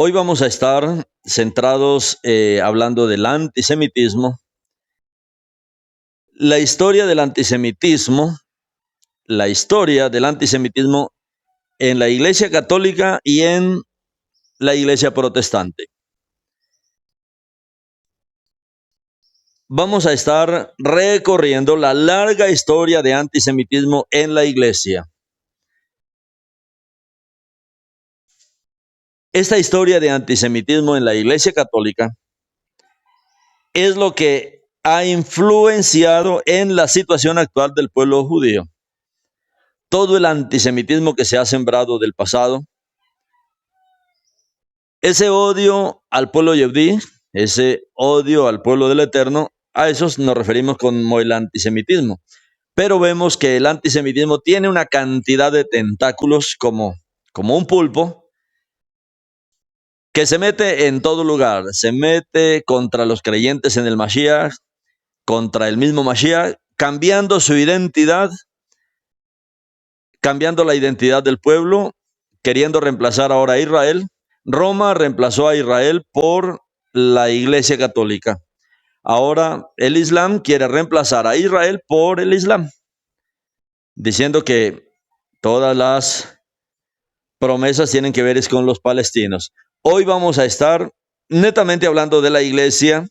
Hoy vamos a estar centrados hablando del antisemitismo, la historia del antisemitismo, la historia del antisemitismo en la Iglesia Católica y en la Iglesia Protestante. Vamos a estar recorriendo la larga historia de antisemitismo en la Iglesia. Esta historia de antisemitismo en la Iglesia Católica es lo que ha influenciado en la situación actual del pueblo judío. Todo el antisemitismo que se ha sembrado del pasado, ese odio al pueblo yehudí, ese odio al pueblo del Eterno, a esos nos referimos como el antisemitismo. Pero vemos que el antisemitismo tiene una cantidad de tentáculos como un pulpo, que se mete en todo lugar, se mete contra los creyentes en el Mashiach, contra el mismo Mashiach, cambiando su identidad, cambiando la identidad del pueblo, queriendo reemplazar ahora a Israel. Roma reemplazó a Israel por la Iglesia Católica. Ahora el Islam quiere reemplazar a Israel por el Islam, diciendo que todas las promesas tienen que ver con los palestinos. Hoy vamos a estar netamente hablando de la Iglesia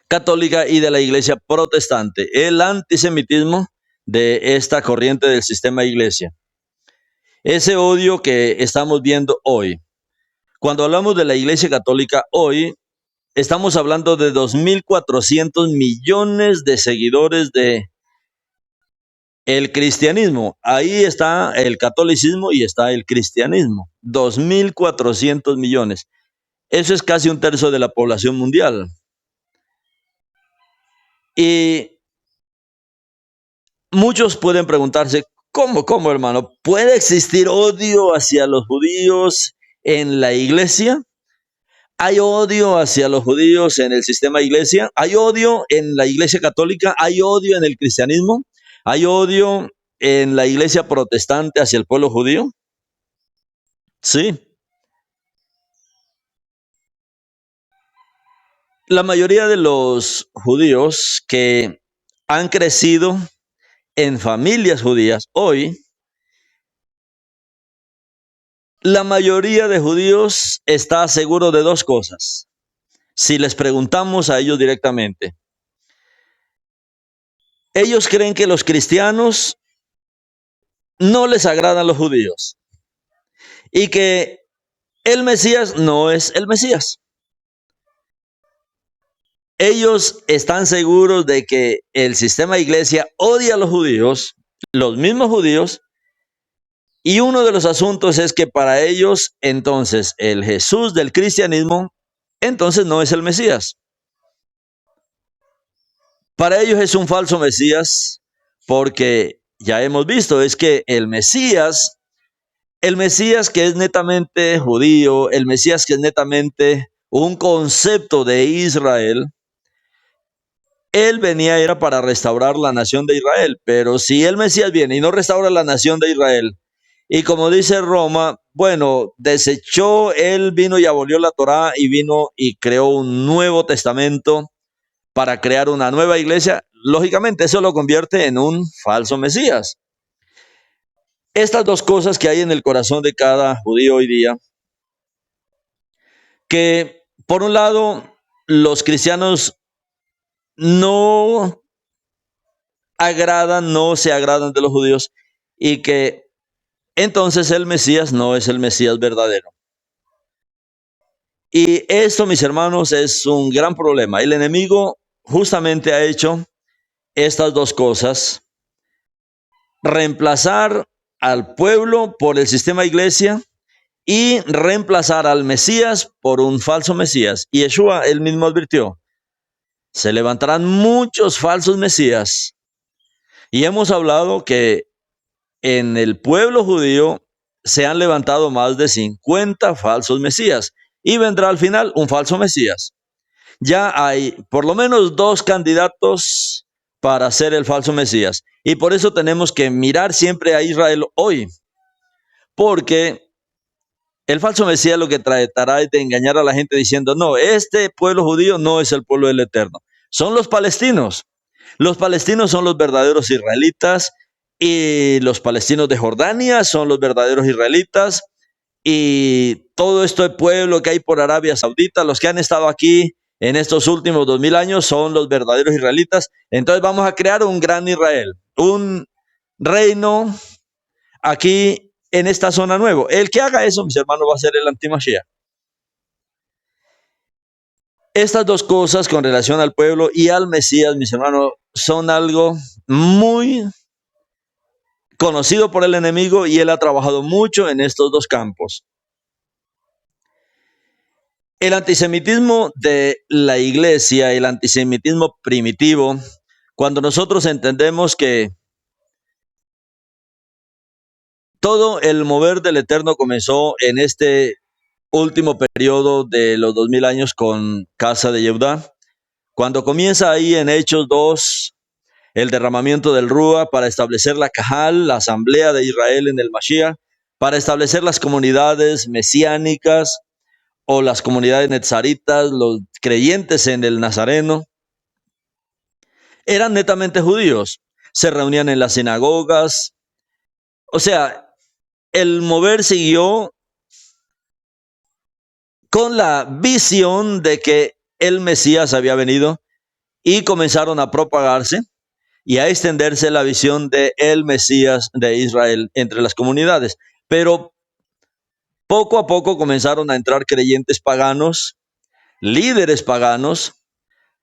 Católica y de la Iglesia Protestante, el antisemitismo de esta corriente del sistema Iglesia. Ese odio que estamos viendo hoy. Cuando hablamos de la Iglesia Católica hoy, estamos hablando de 2.400 millones de seguidores de el cristianismo. Ahí está el catolicismo y está el cristianismo. 2.400 millones. Eso es casi un tercio de la población mundial. Y muchos pueden preguntarse, ¿cómo, hermano? ¿Puede existir odio hacia los judíos en la iglesia? ¿Hay odio hacia los judíos en el sistema iglesia? ¿Hay odio en la iglesia católica? ¿Hay odio en el cristianismo? ¿Hay odio en la iglesia protestante hacia el pueblo judío? Sí. La mayoría de los judíos que han crecido en familias judías hoy, la mayoría de judíos está seguro de dos cosas. Si les preguntamos a ellos directamente, ellos creen que los cristianos no les agradan los judíos y que el Mesías no es el Mesías. Ellos están seguros de que el sistema iglesia odia a los judíos, los mismos judíos, y uno de los asuntos es que para ellos, entonces, el Jesús del cristianismo, entonces no es el Mesías. Para ellos es un falso Mesías, porque ya hemos visto, es que el Mesías que es netamente judío, el Mesías que es netamente un concepto de Israel, él venía era para restaurar la nación de Israel, pero si el Mesías viene y no restaura la nación de Israel, y como dice Roma, bueno, desechó, él vino y abolió la Torá y vino y creó un nuevo testamento para crear una nueva iglesia, lógicamente eso lo convierte en un falso Mesías. Estas dos cosas que hay en el corazón de cada judío hoy día, que por un lado los cristianos no se agradan de los judíos y que entonces el Mesías no es el Mesías verdadero. Y esto, mis hermanos, es un gran problema. El enemigo justamente ha hecho estas dos cosas: reemplazar al pueblo por el sistema iglesia y reemplazar al Mesías por un falso Mesías. Y Yeshua, él mismo advirtió, se levantarán muchos falsos Mesías. Y hemos hablado que en el pueblo judío se han levantado más de 50 falsos Mesías y vendrá al final un falso Mesías. Ya hay por lo menos 2 candidatos para ser el falso Mesías. Y por eso tenemos que mirar siempre a Israel hoy, porque El falso Mesías lo que tratará es de engañar a la gente diciendo, no, este pueblo judío no es el pueblo del Eterno, son los palestinos. Los palestinos son los verdaderos israelitas y los palestinos de Jordania son los verdaderos israelitas y todo este pueblo que hay por Arabia Saudita, los que han estado aquí en estos últimos 2000 años son los verdaderos israelitas. Entonces vamos a crear un gran Israel, un reino aquí en esta zona nuevo. El que haga eso, mis hermanos, va a ser el antimashiach. Estas dos cosas con relación al pueblo y al Mesías, mis hermanos, son algo muy conocido por el enemigo y él ha trabajado mucho en estos dos campos. El antisemitismo de la iglesia, el antisemitismo primitivo, cuando nosotros entendemos que todo el mover del Eterno comenzó en este último periodo de los 2000 años con Casa de Yehudá, cuando comienza ahí en Hechos 2, el derramamiento del Rúa para establecer la Cajal, la asamblea de Israel en el Mashiach, para establecer las comunidades mesiánicas o las comunidades netzaritas, los creyentes en el Nazareno, eran netamente judíos, se reunían en las sinagogas, o sea, el mover siguió con la visión de que el Mesías había venido y comenzaron a propagarse y a extenderse la visión de el Mesías de Israel entre las comunidades. Pero poco a poco comenzaron a entrar creyentes paganos, líderes paganos,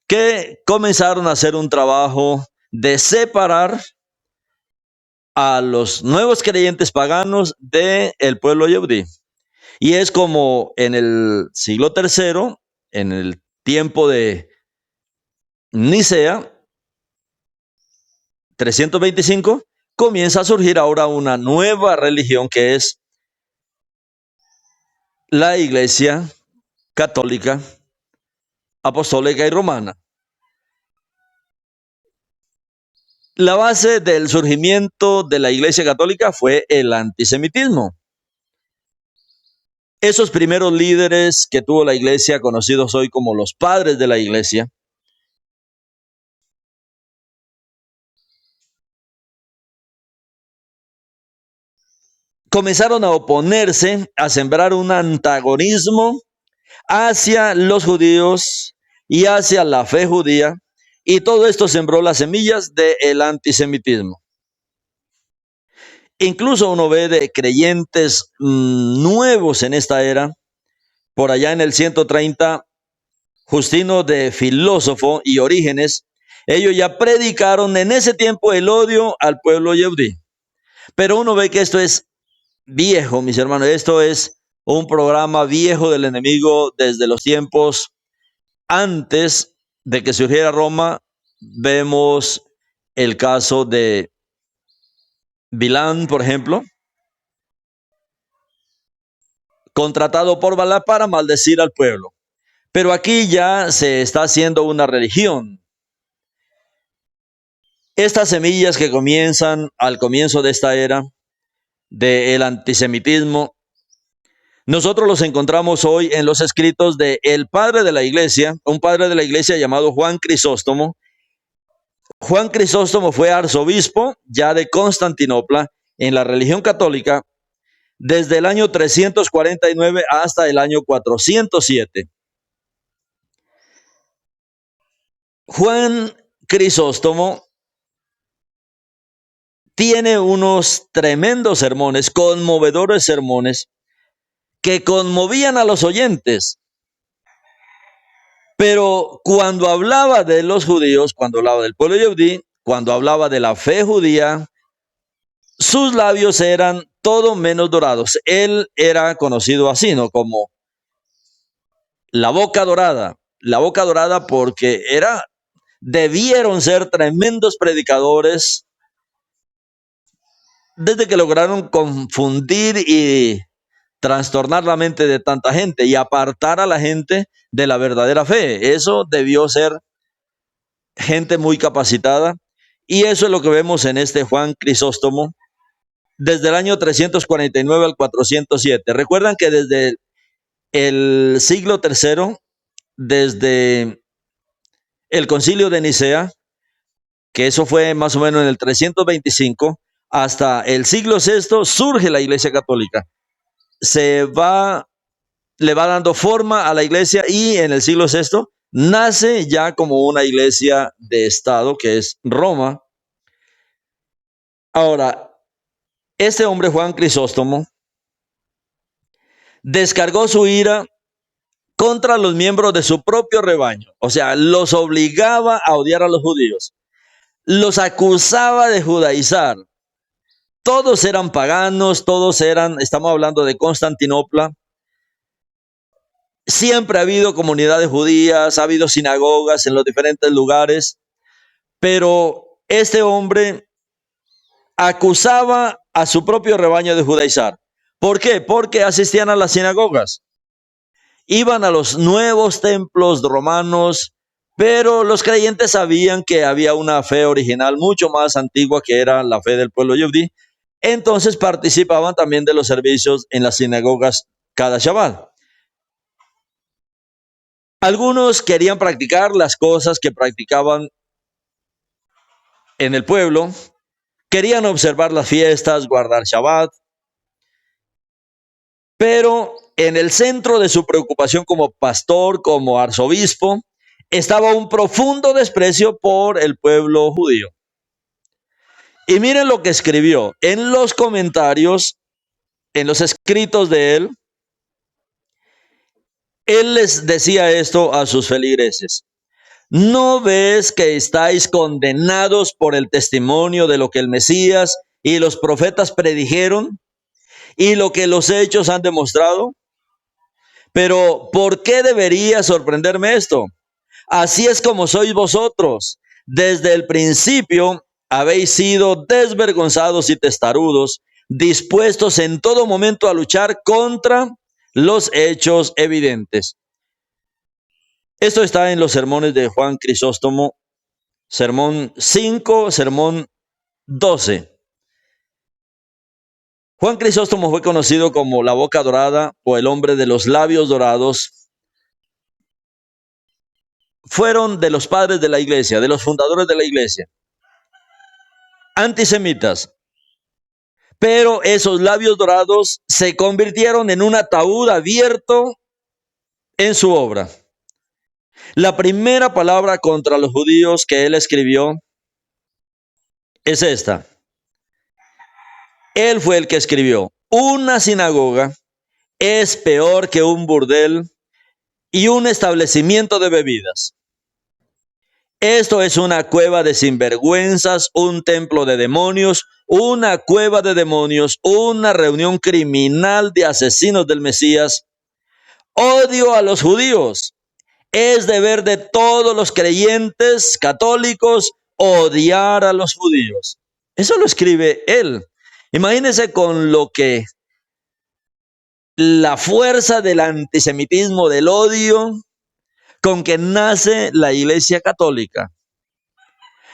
que comenzaron a hacer un trabajo de separar a los nuevos creyentes paganos del pueblo yehudí. Y es como en el siglo III, en el tiempo de Nicea, 325, comienza a surgir ahora una nueva religión que es la Iglesia Católica, Apostólica y Romana. La base del surgimiento de la Iglesia Católica fue el antisemitismo. Esos primeros líderes que tuvo la Iglesia, conocidos hoy como los padres de la Iglesia, comenzaron a oponerse, a sembrar un antagonismo hacia los judíos y hacia la fe judía, y todo esto sembró las semillas del antisemitismo. Incluso uno ve de creyentes nuevos en esta era, por allá en el 130, Justino de Filósofo y Orígenes, ellos ya predicaron en ese tiempo el odio al pueblo yehudí. Pero uno ve que esto es viejo, mis hermanos, esto es un programa viejo del enemigo desde los tiempos antes de que surgiera Roma. Vemos el caso de Bilán, por ejemplo, contratado por Balá para maldecir al pueblo. Pero aquí ya se está haciendo una religión. Estas semillas que comienzan al comienzo de esta era del antisemitismo, nosotros los encontramos hoy en los escritos de el padre de la iglesia, un padre de la iglesia llamado Juan Crisóstomo. Juan Crisóstomo fue arzobispo ya de Constantinopla en la religión católica desde el año 349 hasta el año 407. Juan Crisóstomo tiene unos tremendos sermones, conmovedores sermones, que conmovían a los oyentes. Pero cuando hablaba de los judíos, cuando hablaba del pueblo yehudí, cuando hablaba de la fe judía, sus labios eran todo menos dorados. Él era conocido así, ¿no? Como la boca dorada porque debieron ser tremendos predicadores desde que lograron confundir y trastornar la mente de tanta gente y apartar a la gente de la verdadera fe. Eso debió ser gente muy capacitada y eso es lo que vemos en este Juan Crisóstomo desde el año 349 al 407. Recuerdan que desde el siglo III, desde el concilio de Nicea, que eso fue más o menos en el 325, hasta el siglo VI surge la Iglesia Católica. Le va dando forma a la iglesia y en el siglo VI nace ya como una iglesia de Estado, que es Roma. Ahora, este hombre, Juan Crisóstomo, descargó su ira contra los miembros de su propio rebaño. O sea, los obligaba a odiar a los judíos. Los acusaba de judaizar. Todos eran paganos, estamos hablando de Constantinopla. Siempre ha habido comunidades judías, ha habido sinagogas en los diferentes lugares, pero este hombre acusaba a su propio rebaño de judaizar. ¿Por qué? Porque asistían a las sinagogas, iban a los nuevos templos romanos, pero los creyentes sabían que había una fe original mucho más antigua, que era la fe del pueblo yudí. Entonces participaban también de los servicios en las sinagogas cada Shabbat. Algunos querían practicar las cosas que practicaban en el pueblo, querían observar las fiestas, guardar Shabbat, pero en el centro de su preocupación como pastor, como arzobispo, estaba un profundo desprecio por el pueblo judío. Y miren lo que escribió en los comentarios, en los escritos de él. Él les decía esto a sus feligreses: ¿no ves que estáis condenados por el testimonio de lo que el Mesías y los profetas predijeron y lo que los hechos han demostrado? Pero ¿por qué debería sorprenderme esto? Así es como sois vosotros. Desde el principio habéis sido desvergonzados y testarudos, dispuestos en todo momento a luchar contra los hechos evidentes. Esto está en los sermones de Juan Crisóstomo, sermón 5, sermón 12. Juan Crisóstomo fue conocido como la boca dorada o el hombre de los labios dorados. Fueron de los padres de la iglesia, de los fundadores de la iglesia, antisemitas. Pero esos labios dorados se convirtieron en un ataúd abierto en su obra. La primera palabra contra los judíos que él escribió es esta. Él fue el que escribió: una sinagoga es peor que un burdel y un establecimiento de bebidas. Esto es una cueva de sinvergüenzas, un templo de demonios, una cueva de demonios, una reunión criminal de asesinos del Mesías. Odio a los judíos. Es deber de todos los creyentes católicos odiar a los judíos. Eso lo escribe él. Imagínense con lo que la fuerza del antisemitismo, del odio, con que nace la Iglesia Católica.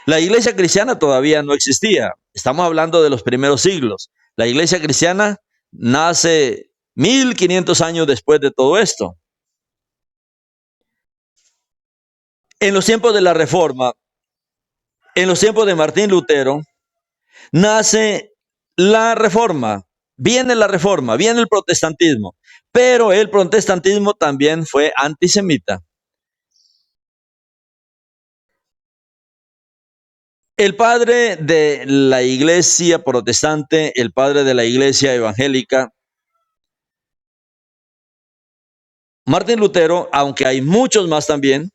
La Iglesia cristiana todavía no existía. Estamos hablando de los primeros siglos. La Iglesia cristiana nace 1500 años después de todo esto. En los tiempos de la Reforma, en los tiempos de Martín Lutero, nace la Reforma. Viene la Reforma, viene el protestantismo. Pero el protestantismo también fue antisemita. El padre de la iglesia protestante, el padre de la iglesia evangélica, Martín Lutero, aunque hay muchos más también,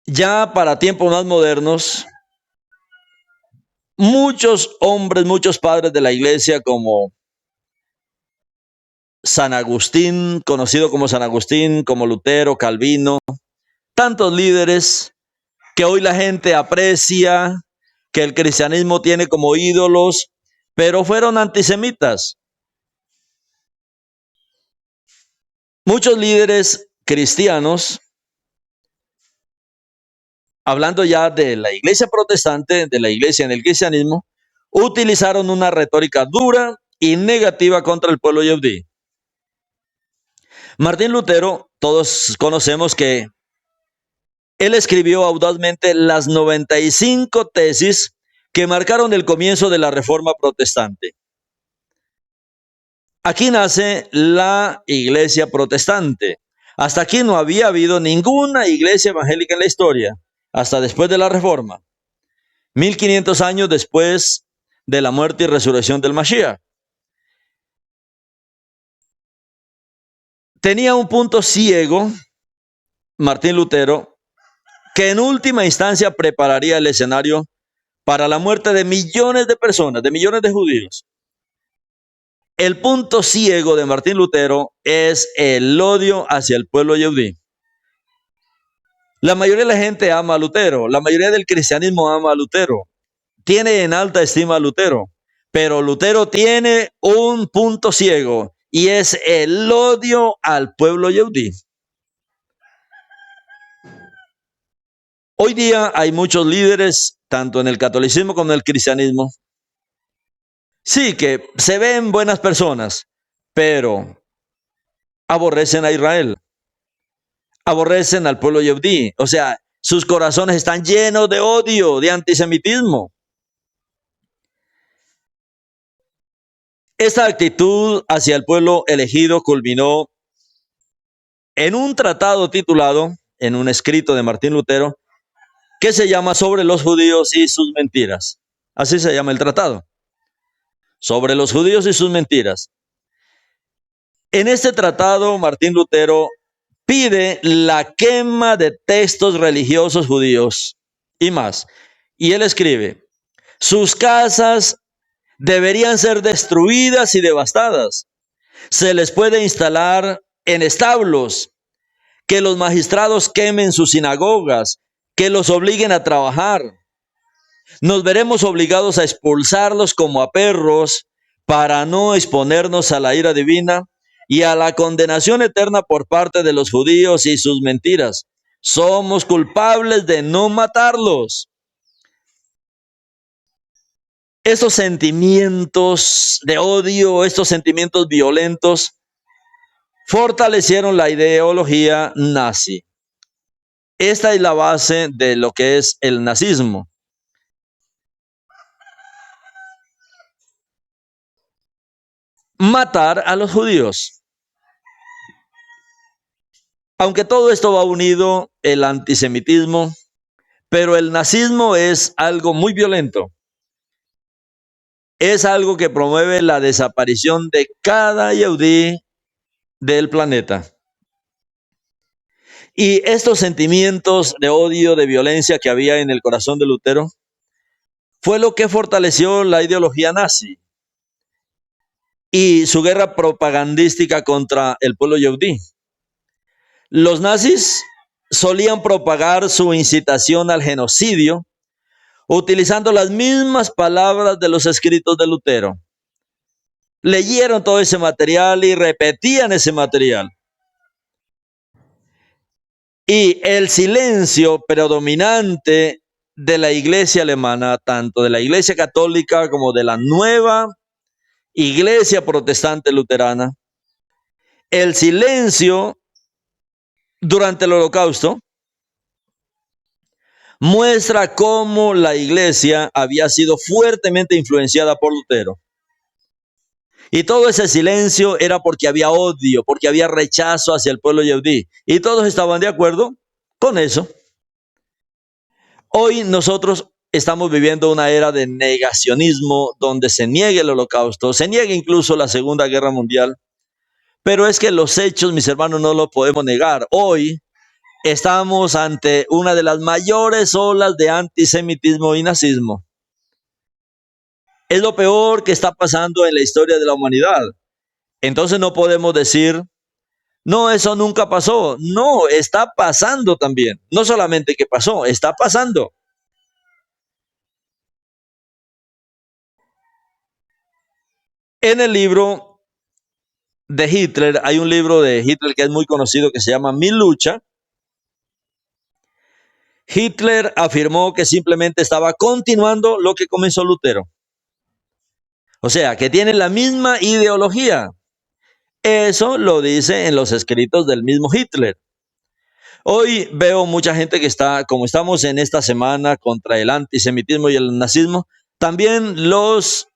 ya para tiempos más modernos, muchos hombres, muchos padres de la iglesia como San Agustín, conocido como San Agustín, como Lutero, Calvino, tantos líderes que hoy la gente aprecia, que el cristianismo tiene como ídolos, pero fueron antisemitas. Muchos líderes cristianos, hablando ya de la iglesia protestante, de la iglesia en el cristianismo, utilizaron una retórica dura y negativa contra el pueblo yehudí. Martín Lutero, todos conocemos que él escribió audazmente las 95 tesis que marcaron el comienzo de la Reforma Protestante. Aquí nace la iglesia protestante. Hasta aquí no había habido ninguna iglesia evangélica en la historia, hasta después de la Reforma, 1500 años después de la muerte y resurrección del Mashiach. Tenía un punto ciego, Martín Lutero, que en última instancia prepararía el escenario para la muerte de millones de personas, de millones de judíos. El punto ciego de Martín Lutero es el odio hacia el pueblo yehudí. La mayoría de la gente ama a Lutero, la mayoría del cristianismo ama a Lutero, tiene en alta estima a Lutero, pero Lutero tiene un punto ciego y es el odio al pueblo yehudí. Hoy día hay muchos líderes, tanto en el catolicismo como en el cristianismo, sí, que se ven buenas personas, pero aborrecen a Israel, aborrecen al pueblo yehudí. O sea, sus corazones están llenos de odio, de antisemitismo. Esta actitud hacia el pueblo elegido culminó en un tratado titulado, en un escrito de Martín Lutero, que se llama Sobre los judíos y sus mentiras. Así se llama el tratado. Sobre los judíos y sus mentiras. En este tratado, Martín Lutero pide la quema de textos religiosos judíos y más. Y él escribe, sus casas deberían ser destruidas y devastadas. Se les puede instalar en establos, que los magistrados quemen sus sinagogas, que los obliguen a trabajar. Nos veremos obligados a expulsarlos como a perros para no exponernos a la ira divina y a la condenación eterna por parte de los judíos y sus mentiras. Somos culpables de no matarlos. Estos sentimientos de odio, estos sentimientos violentos, fortalecieron la ideología nazi. Esta es la base de lo que es el nazismo. Matar a los judíos. Aunque todo esto va unido, el antisemitismo, pero el nazismo es algo muy violento. Es algo que promueve la desaparición de cada yehudí del planeta. Y estos sentimientos de odio, de violencia que había en el corazón de Lutero, fue lo que fortaleció la ideología nazi y su guerra propagandística contra el pueblo yehudí. Los nazis solían propagar su incitación al genocidio utilizando las mismas palabras de los escritos de Lutero. Leyeron todo ese material y repetían ese material. Y el silencio predominante de la iglesia alemana, tanto de la iglesia católica como de la nueva iglesia protestante luterana, el silencio durante el Holocausto muestra cómo la iglesia había sido fuertemente influenciada por Lutero. Y todo ese silencio era porque había odio, porque había rechazo hacia el pueblo yehudí. Y todos estaban de acuerdo con eso. Hoy nosotros estamos viviendo una era de negacionismo donde se niega el Holocausto, se niega incluso la Segunda Guerra Mundial. Pero es que los hechos, mis hermanos, no lo podemos negar. Hoy estamos ante una de las mayores olas de antisemitismo y nazismo. Es lo peor que está pasando en la historia de la humanidad. Entonces no podemos decir, no, eso nunca pasó. No, está pasando también. No solamente que pasó, está pasando. En el libro de Hitler, hay un libro de Hitler que es muy conocido que se llama Mi lucha. Hitler afirmó que simplemente estaba continuando lo que comenzó Lutero. O sea, que tienen la misma ideología. Eso lo dice en los escritos del mismo Hitler. Hoy veo mucha gente que está, como estamos en esta semana contra el antisemitismo y el nazismo, también los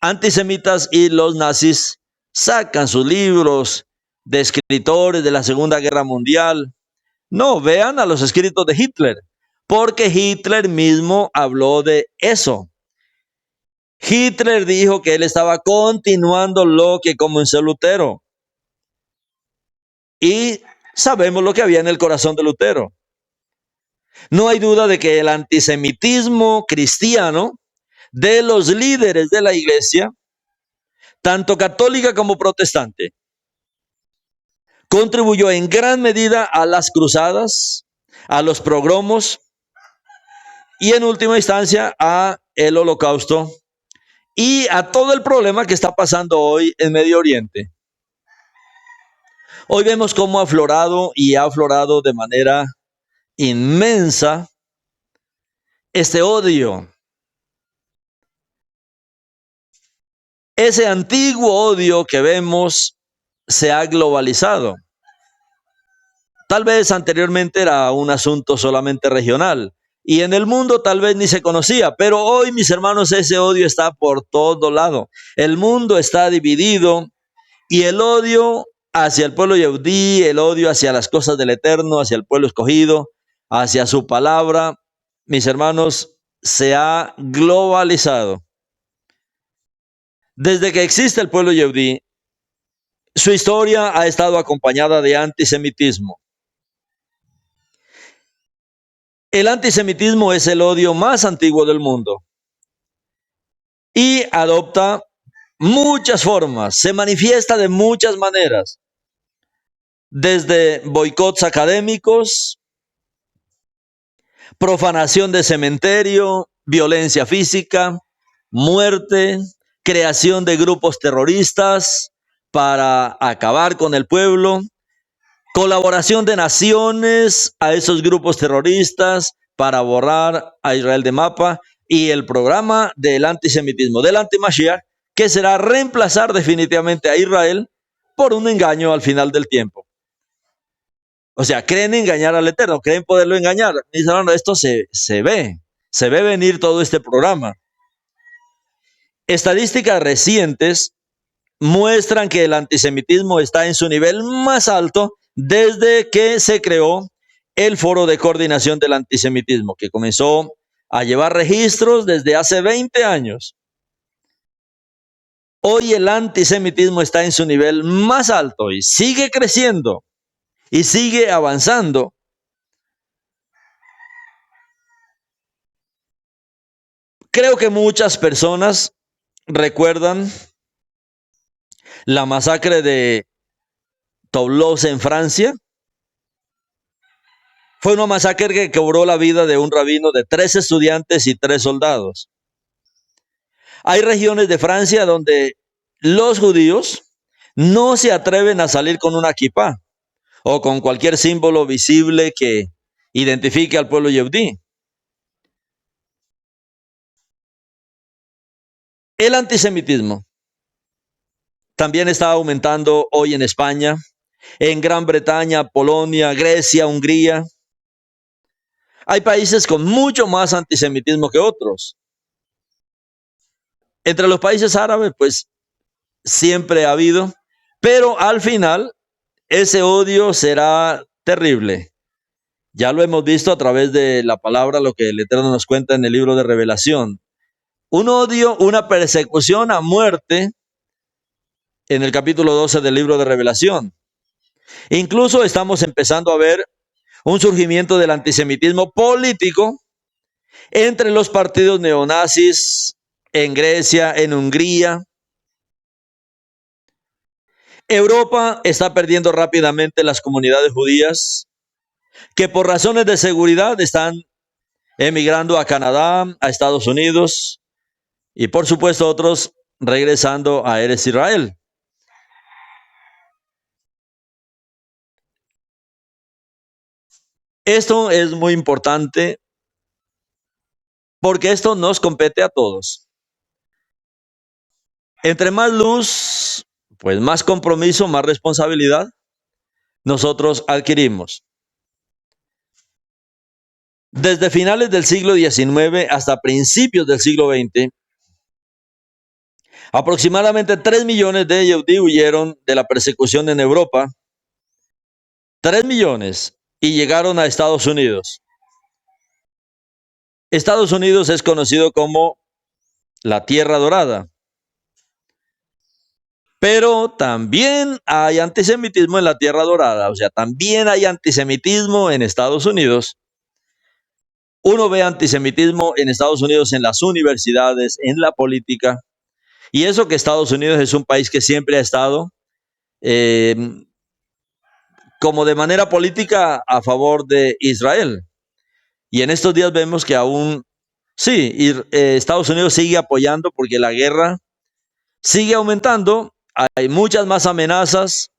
antisemitas y los nazis sacan sus libros de escritores de la Segunda Guerra Mundial. No, vean a los escritos de Hitler, porque Hitler mismo habló de eso. Hitler dijo que él estaba continuando lo que comenzó Lutero. Y sabemos lo que había en el corazón de Lutero. No hay duda de que el antisemitismo cristiano de los líderes de la iglesia, tanto católica como protestante, contribuyó en gran medida a las cruzadas, a los pogromos y en última instancia a el holocausto y a todo el problema que está pasando hoy en Medio Oriente. Hoy vemos cómo ha aflorado y ha aflorado de manera inmensa este odio. Ese antiguo odio que vemos se ha globalizado. Tal vez anteriormente era un asunto solamente regional y en el mundo tal vez ni se conocía, pero hoy, mis hermanos, ese odio está por todo lado. El mundo está dividido y el odio hacia el pueblo yehudí, el odio hacia las cosas del Eterno, hacia el pueblo escogido, hacia su palabra, mis hermanos, se ha globalizado. Desde que existe el pueblo yehudí, su historia ha estado acompañada de antisemitismo. El antisemitismo es el odio más antiguo del mundo y adopta muchas formas, se manifiesta de muchas maneras, desde boicots académicos, profanación de cementerio, violencia física, muerte, creación de grupos terroristas para acabar con el pueblo, colaboración de naciones a esos grupos terroristas para borrar a Israel de mapa y el programa del antisemitismo, del antimashiach, que será reemplazar definitivamente a Israel por un engaño al final del tiempo. O sea, creen engañar al Eterno, creen poderlo engañar. Mis hermanos, esto se ve venir todo este programa. Estadísticas recientes muestran que el antisemitismo está en su nivel más alto desde que se creó el Foro de Coordinación del Antisemitismo, que comenzó a llevar registros desde hace 20 años. Hoy el antisemitismo está en su nivel más alto y sigue creciendo y sigue avanzando. Creo que muchas personas recuerdan la masacre de Toulouse en Francia. Fue una masacre que cobró la vida de un rabino, de 3 estudiantes y 3 soldados. Hay regiones de Francia donde los judíos no se atreven a salir con una kipá o con cualquier símbolo visible que identifique al pueblo yehudí. El antisemitismo también está aumentando hoy en España, en Gran Bretaña, Polonia, Grecia, Hungría. Hay países con mucho más antisemitismo que otros. Entre los países árabes, pues siempre ha habido, pero al final ese odio será terrible. Ya lo hemos visto a través de la palabra, lo que el Eterno nos cuenta en el libro de Revelación. Un odio, una persecución a muerte en el capítulo 12 del libro de Revelación. Incluso estamos empezando a ver un surgimiento del antisemitismo político entre los partidos neonazis en Grecia, en Hungría. Europa está perdiendo rápidamente las comunidades judías que por razones de seguridad están emigrando a Canadá, a Estados Unidos y por supuesto otros regresando a Eretz Israel. Esto es muy importante porque esto nos compete a todos. Entre más luz, pues más compromiso, más responsabilidad nosotros adquirimos. Desde finales del siglo XIX hasta principios del siglo XX, aproximadamente 3 millones de Yehudí huyeron de la persecución en Europa. 3 millones y llegaron a Estados Unidos. Estados Unidos es conocido como la Tierra Dorada. Pero también hay antisemitismo en la Tierra Dorada, o sea, también hay antisemitismo en Estados Unidos. Uno ve antisemitismo en Estados Unidos en las universidades, en la política, y eso que Estados Unidos es un país que siempre ha estado eh, como de manera política a favor de Israel. Y en estos días vemos que aún, sí, Estados Unidos sigue apoyando porque la guerra sigue aumentando, hay muchas más amenazas,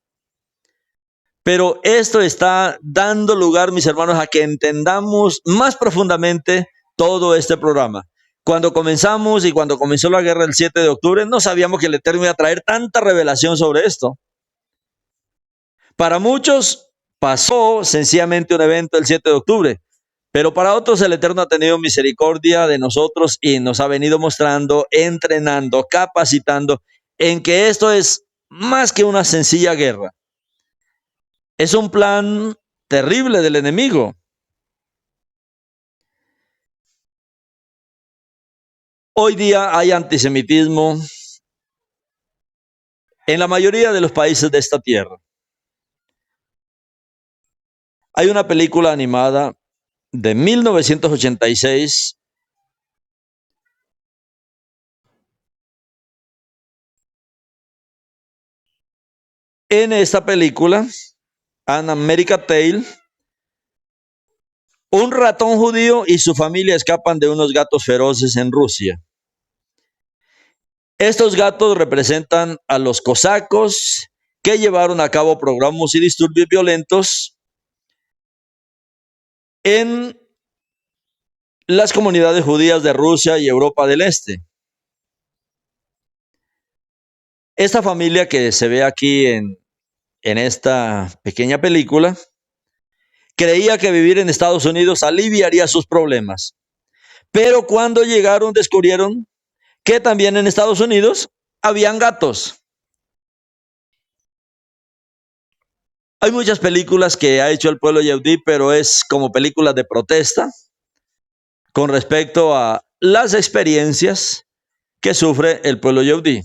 pero esto está dando lugar, mis hermanos, a que entendamos más profundamente todo este programa. Cuando comenzamos y cuando comenzó la guerra el 7 de octubre, no sabíamos que el Eterno iba a traer tanta revelación sobre esto. Para muchos pasó sencillamente un evento el 7 de octubre, pero para otros el Eterno ha tenido misericordia de nosotros y nos ha venido mostrando, entrenando, capacitando en que esto es más que una sencilla guerra. Es un plan terrible del enemigo. Hoy día hay antisemitismo en la mayoría de los países de esta tierra. Hay una película animada de 1986 en esta película, An American Tail, un ratón judío y su familia escapan de unos gatos feroces en Rusia. Estos gatos representan a los cosacos que llevaron a cabo programas y disturbios violentos en las comunidades judías de Rusia y Europa del Este. Esta familia que se ve aquí en esta pequeña película creía que vivir en Estados Unidos aliviaría sus problemas. Pero cuando llegaron descubrieron que también en Estados Unidos habían gatos. Hay muchas películas que ha hecho el pueblo yehudí, pero es como películas de protesta con respecto a las experiencias que sufre el pueblo yehudí.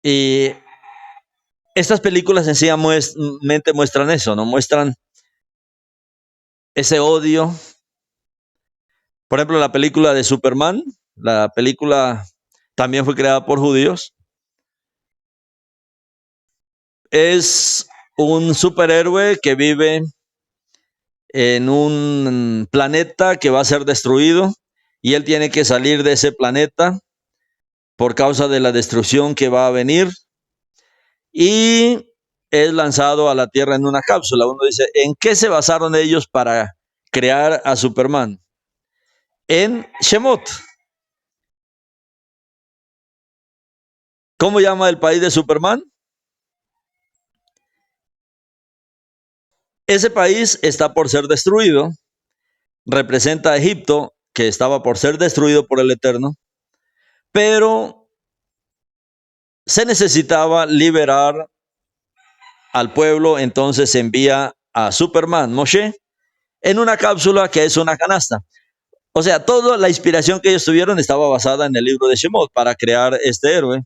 Y estas películas sencillamente muestran eso, ¿no? Muestran ese odio. Por ejemplo, la película de Superman, la película también fue creada por judíos. Es un superhéroe que vive en un planeta que va a ser destruido y él tiene que salir de ese planeta por causa de la destrucción que va a venir y es lanzado a la Tierra en una cápsula. Uno dice, ¿en qué se basaron ellos para crear a Superman? En Shemot. ¿Cómo llama el país de Superman? Ese país está por ser destruido, representa a Egipto, que estaba por ser destruido por el Eterno, pero se necesitaba liberar al pueblo, entonces se envía a Superman, Moshe, en una cápsula que es una canasta. O sea, toda la inspiración que ellos tuvieron estaba basada en el libro de Shemot para crear este héroe.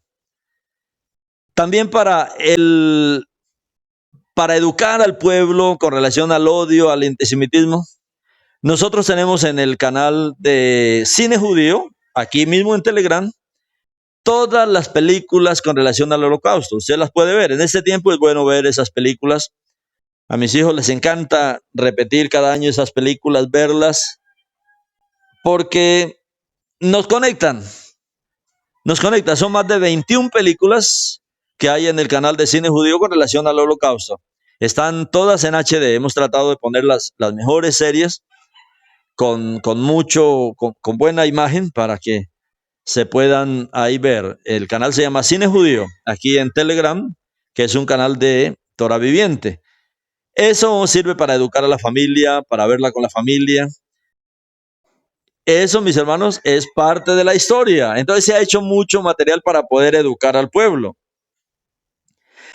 También para educar al pueblo con relación al odio, al antisemitismo. Nosotros tenemos en el canal de Cine Judío, aquí mismo en Telegram, todas las películas con relación al Holocausto. Usted las puede ver. En este tiempo es bueno ver esas películas. A mis hijos les encanta repetir cada año esas películas, verlas, porque nos conectan. Nos conectan. Son más de 21 películas que hay en el canal de Cine Judío con relación al Holocausto. Están todas en HD. Hemos tratado de poner las mejores series con buena imagen para que se puedan ahí ver. El canal se llama Cine Judío, aquí en Telegram, que es un canal de Torah Viviente. Eso sirve para educar a la familia, para verla con la familia. Eso, mis hermanos, es parte de la historia. Entonces se ha hecho mucho material para poder educar al pueblo.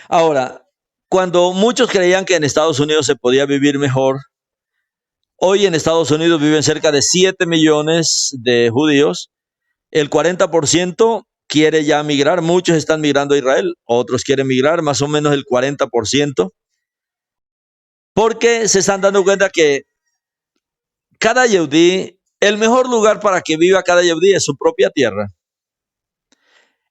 Ahora, cuando muchos creían que en Estados Unidos se podía vivir mejor, hoy en Estados Unidos viven cerca de 7 millones de judíos. El 40% quiere ya migrar, muchos están migrando a Israel, otros quieren migrar, más o menos el 40%, porque se están dando cuenta que cada yehudí, el mejor lugar para que viva cada yehudí es su propia tierra.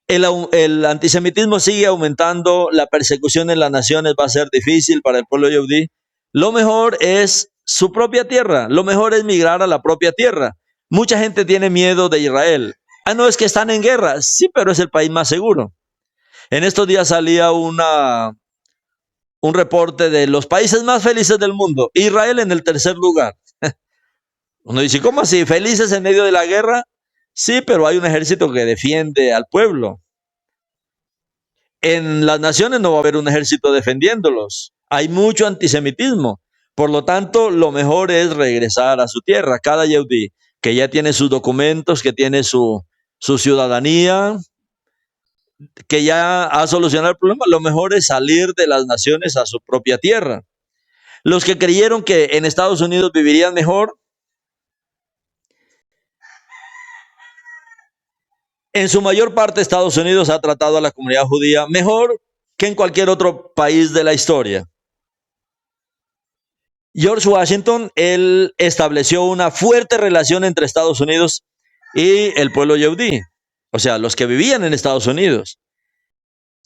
El antisemitismo sigue aumentando, la persecución en las naciones va a ser difícil para el pueblo yehudí. Lo mejor es su propia tierra, lo mejor es migrar a la propia tierra. Mucha gente tiene miedo de Israel. Ah, no, es que están en guerra. Sí, pero es el país más seguro. En estos días salía un reporte de los países más felices del mundo. Israel en el tercer lugar. Uno dice, ¿cómo así? ¿Felices en medio de la guerra? Sí, pero hay un ejército que defiende al pueblo. En las naciones no va a haber un ejército defendiéndolos. Hay mucho antisemitismo. Por lo tanto, lo mejor es regresar a su tierra. Cada yehudí que ya tiene sus documentos, que tiene su ciudadanía, que ya ha solucionado el problema, lo mejor es salir de las naciones a su propia tierra. Los que creyeron que en Estados Unidos vivirían mejor, en su mayor parte Estados Unidos ha tratado a la comunidad judía mejor que en cualquier otro país de la historia. George Washington, él estableció una fuerte relación entre Estados Unidos y el pueblo yehudí, o sea, los que vivían en Estados Unidos.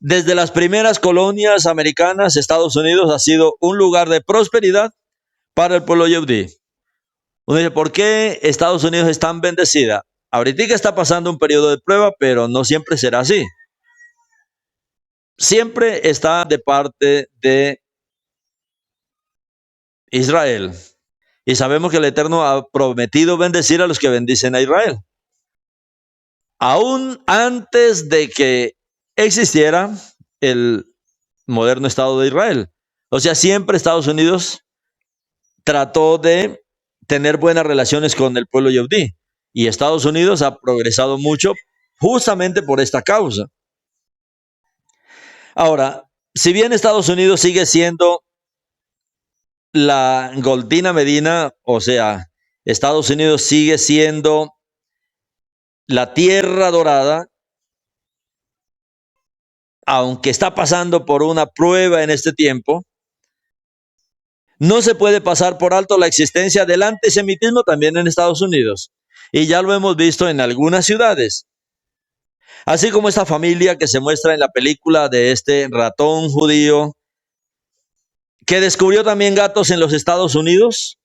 Desde las primeras colonias americanas, Estados Unidos ha sido un lugar de prosperidad para el pueblo yehudí. Uno dice, ¿por qué Estados Unidos es tan bendecida? Ahorita está pasando un periodo de prueba, pero no siempre será así. Siempre está de parte de Israel. Y sabemos que el Eterno ha prometido bendecir a los que bendicen a Israel. Aún antes de que existiera el moderno Estado de Israel. O sea, siempre Estados Unidos trató de tener buenas relaciones con el pueblo yehudí. Y Estados Unidos ha progresado mucho justamente por esta causa. Ahora, si bien Estados Unidos sigue siendo la Goldina Medina, o sea, Estados Unidos sigue siendo la tierra dorada, aunque está pasando por una prueba en este tiempo, no se puede pasar por alto la existencia del antisemitismo también en Estados Unidos. Y ya lo hemos visto en algunas ciudades. Así como esta familia que se muestra en la película de este ratón judío, que descubrió también gatos en los Estados Unidos.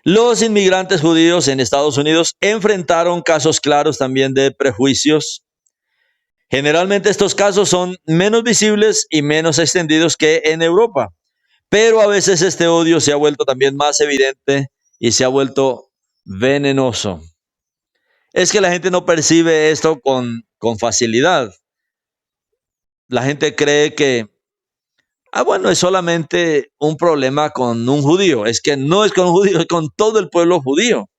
Los inmigrantes judíos en Estados Unidos enfrentaron casos claros también de prejuicios. Generalmente estos casos son menos visibles y menos extendidos que en Europa, pero a veces este odio se ha vuelto también más evidente y se ha vuelto venenoso. Es que la gente no percibe esto con facilidad. La gente cree que, bueno, es solamente un problema con un judío. Es que no es con un judío, es con todo el pueblo judío.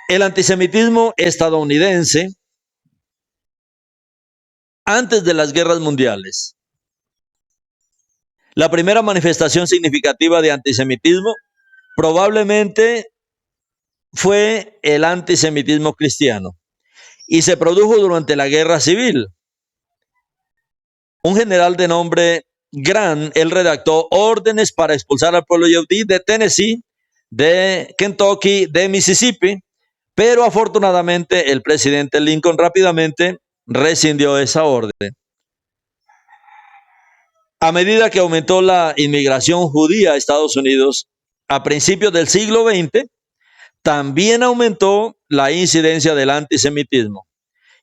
El antisemitismo estadounidense, antes de las guerras mundiales, la primera manifestación significativa de antisemitismo probablemente fue el antisemitismo cristiano y se produjo durante la guerra civil. Un general de nombre Grant, él redactó órdenes para expulsar al pueblo yehudí de Tennessee, de Kentucky, de Mississippi, pero afortunadamente el presidente Lincoln rápidamente rescindió esa orden. A medida que aumentó la inmigración judía a Estados Unidos a principios del siglo XX, también aumentó la incidencia del antisemitismo.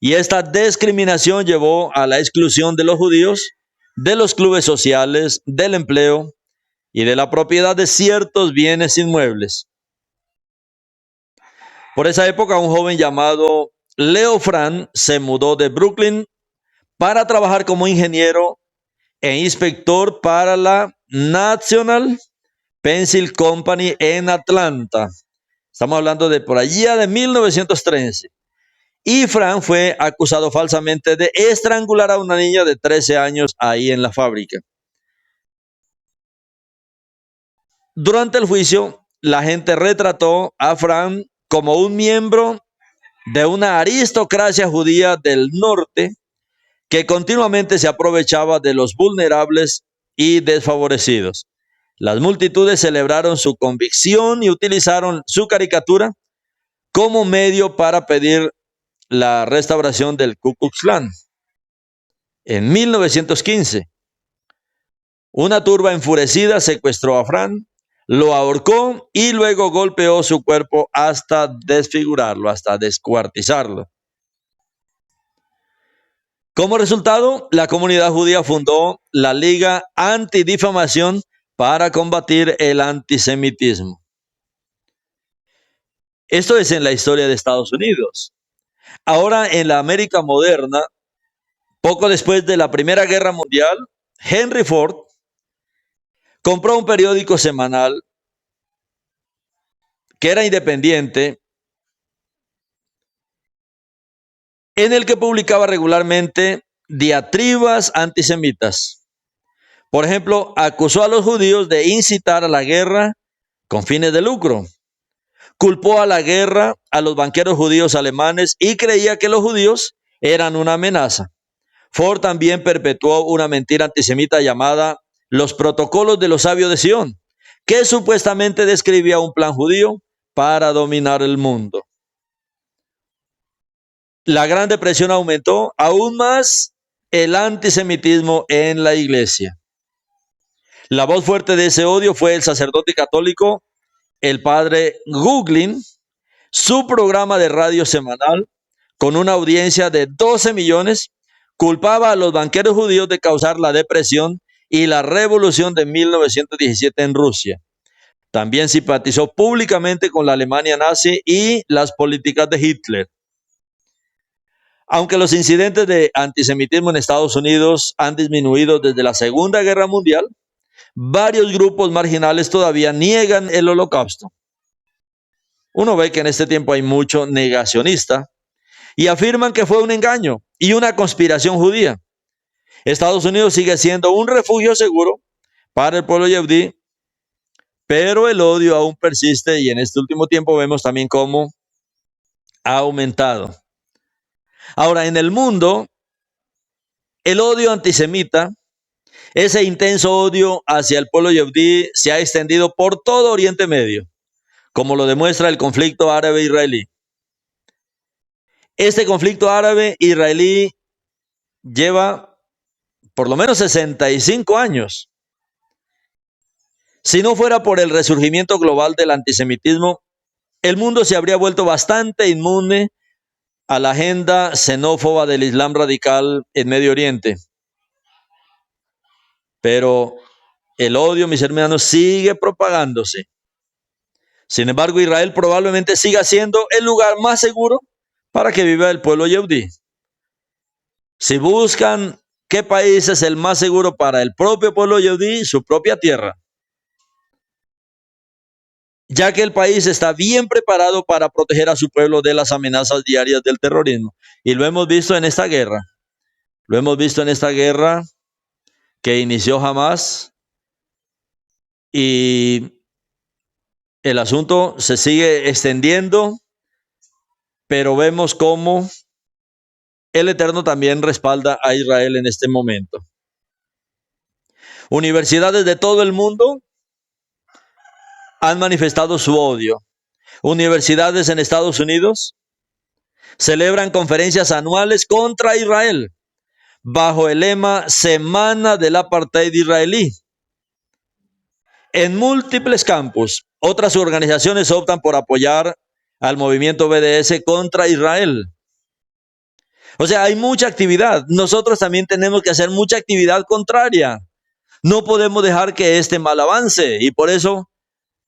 Y esta discriminación llevó a la exclusión de los judíos de los clubes sociales, del empleo y de la propiedad de ciertos bienes inmuebles. Por esa época, un joven llamado Leo Fran se mudó de Brooklyn para trabajar como ingeniero e inspector para la National Pencil Company en Atlanta. Estamos hablando de por allá de 1913. Y Fran fue acusado falsamente de estrangular a una niña de 13 años ahí en la fábrica. Durante el juicio, la gente retrató a Fran como un miembro de una aristocracia judía del norte que continuamente se aprovechaba de los vulnerables y desfavorecidos. Las multitudes celebraron su convicción y utilizaron su caricatura como medio para pedir la restauración del Ku Klux Klan. En 1915, una turba enfurecida secuestró a Fran, lo ahorcó y luego golpeó su cuerpo hasta desfigurarlo, hasta descuartizarlo. Como resultado, la comunidad judía fundó la Liga Antidifamación para combatir el antisemitismo. Esto es en la historia de Estados Unidos. Ahora, en la América moderna, poco después de la Primera Guerra Mundial, Henry Ford compró un periódico semanal que era independiente, en el que publicaba regularmente diatribas antisemitas. Por ejemplo, acusó a los judíos de incitar a la guerra con fines de lucro. Culpó a la guerra a los banqueros judíos alemanes y creía que los judíos eran una amenaza. Ford también perpetuó una mentira antisemita llamada los protocolos de los sabios de Sion, que supuestamente describía un plan judío para dominar el mundo. La Gran Depresión aumentó aún más el antisemitismo en la iglesia. La voz fuerte de ese odio fue el sacerdote católico, el padre Guglin. Su programa de radio semanal, con una audiencia de 12 millones, culpaba a los banqueros judíos de causar la depresión y la revolución de 1917 en Rusia. También simpatizó públicamente con la Alemania nazi y las políticas de Hitler. Aunque los incidentes de antisemitismo en Estados Unidos han disminuido desde la Segunda Guerra Mundial, varios grupos marginales todavía niegan el Holocausto. Uno ve que en este tiempo hay mucho negacionista y afirman que fue un engaño y una conspiración judía. Estados Unidos sigue siendo un refugio seguro para el pueblo yehudí, pero el odio aún persiste y en este último tiempo vemos también cómo ha aumentado. Ahora, en el mundo, el odio antisemita, ese intenso odio hacia el pueblo yehudí, se ha extendido por todo Oriente Medio, como lo demuestra el conflicto árabe-israelí. Este conflicto árabe-israelí lleva por lo menos 65 años. Si no fuera por el resurgimiento global del antisemitismo, el mundo se habría vuelto bastante inmune a la agenda xenófoba del Islam radical en Medio Oriente. Pero el odio, mis hermanos, sigue propagándose. Sin embargo, Israel probablemente siga siendo el lugar más seguro para que viva el pueblo yehudí. Si buscan qué país es el más seguro para el propio pueblo yehudí, su propia tierra, ya que el país está bien preparado para proteger a su pueblo de las amenazas diarias del terrorismo. Y lo hemos visto en esta guerra. Lo hemos visto en esta guerra que inició Hamas y el asunto se sigue extendiendo, pero vemos cómo el Eterno también respalda a Israel en este momento. Universidades de todo el mundo han manifestado su odio. Universidades en Estados Unidos celebran conferencias anuales contra Israel bajo el lema Semana del Apartheid Israelí. En múltiples campos, otras organizaciones optan por apoyar al movimiento BDS contra Israel. O sea, hay mucha actividad. Nosotros también tenemos que hacer mucha actividad contraria. No podemos dejar que este mal avance y por eso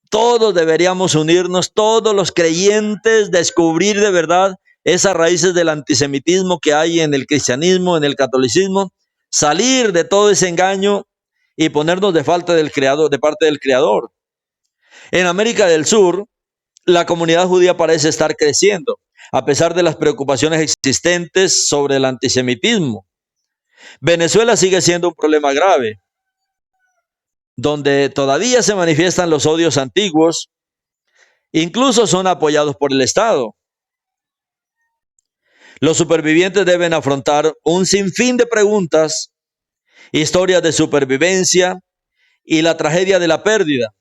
Todos deberíamos unirnos, todos los creyentes, descubrir de verdad esas raíces del antisemitismo que hay en el cristianismo, en el catolicismo, salir de todo ese engaño y ponernos de falta del Creador, de parte del Creador. En América del Sur, la comunidad judía parece estar creciendo, a pesar de las preocupaciones existentes sobre el antisemitismo. Venezuela sigue siendo un problema grave, donde todavía se manifiestan los odios antiguos, incluso son apoyados por el Estado. Los supervivientes deben afrontar un sinfín de preguntas, historias de supervivencia y la tragedia de la pérdida.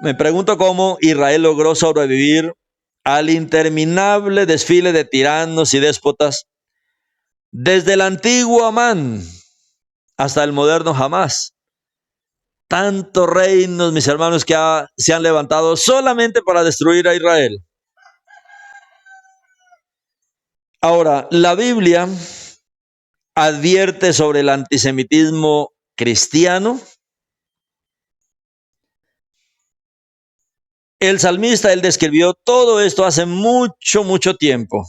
Me pregunto cómo Israel logró sobrevivir al interminable desfile de tiranos y déspotas, desde el antiguo Amán hasta el moderno Hamás. Tantos reinos, mis hermanos, que se han levantado solamente para destruir a Israel. Ahora, la Biblia advierte sobre el antisemitismo cristiano. El salmista, él describió todo esto hace mucho, mucho tiempo.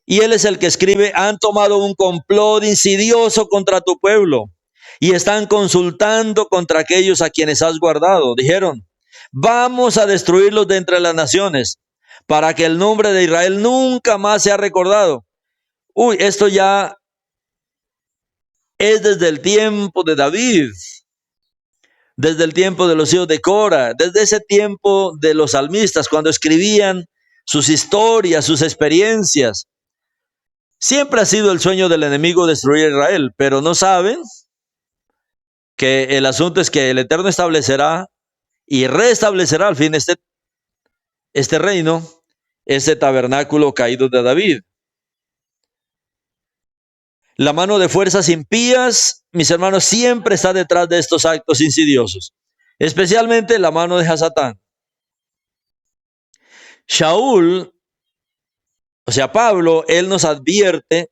Y él es el que escribe: han tomado un complot insidioso contra tu pueblo y están consultando contra aquellos a quienes has guardado. Dijeron: vamos a destruirlos de entre las naciones, para que el nombre de Israel nunca más sea recordado. Uy, esto ya es desde el tiempo de David, desde el tiempo de los hijos de Cora, desde ese tiempo de los salmistas, cuando escribían sus historias, sus experiencias. Siempre ha sido el sueño del enemigo destruir a Israel, pero no saben que el asunto es que el Eterno establecerá y restablecerá al fin este reino, este tabernáculo caído de David. La mano de fuerzas impías, mis hermanos, siempre está detrás de estos actos insidiosos, especialmente la mano de Hasatán. Shaul, o sea, Pablo, él nos advierte: